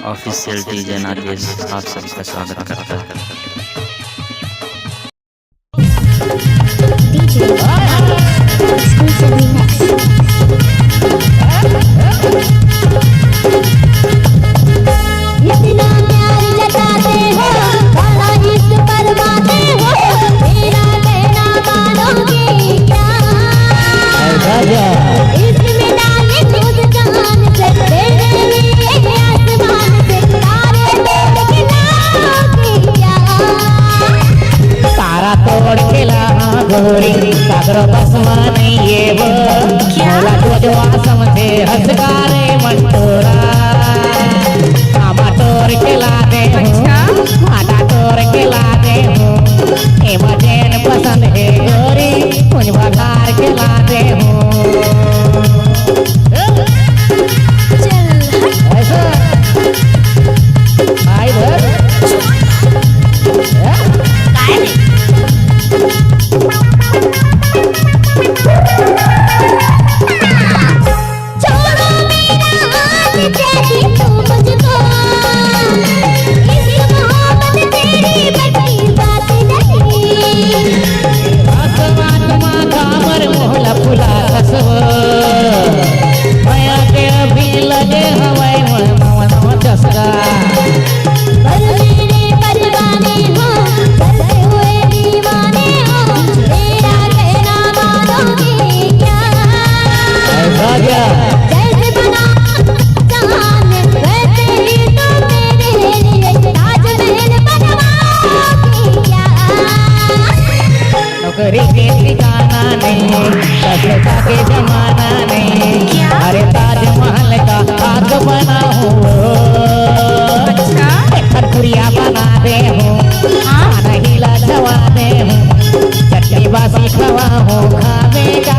Official DJ Nagesh आप सबका स्वागत करता है। सागर बसमाने ये वो मला तुझो समझे हसकारे मंटोरा मामा तोर खिला दे माता तोर खिला दे ए मजेन पसंद है गोरी कुछ बघार खिला दे ऐसा आई भर ठिकाना नहीं सभ्यता के जमाना नहीं अरे ताजमहल का आग बना हूँ खरपुरिया बना दे हूँ खाना हिला जवा दे हूँ चटनी बासी खवा हूँ खावे का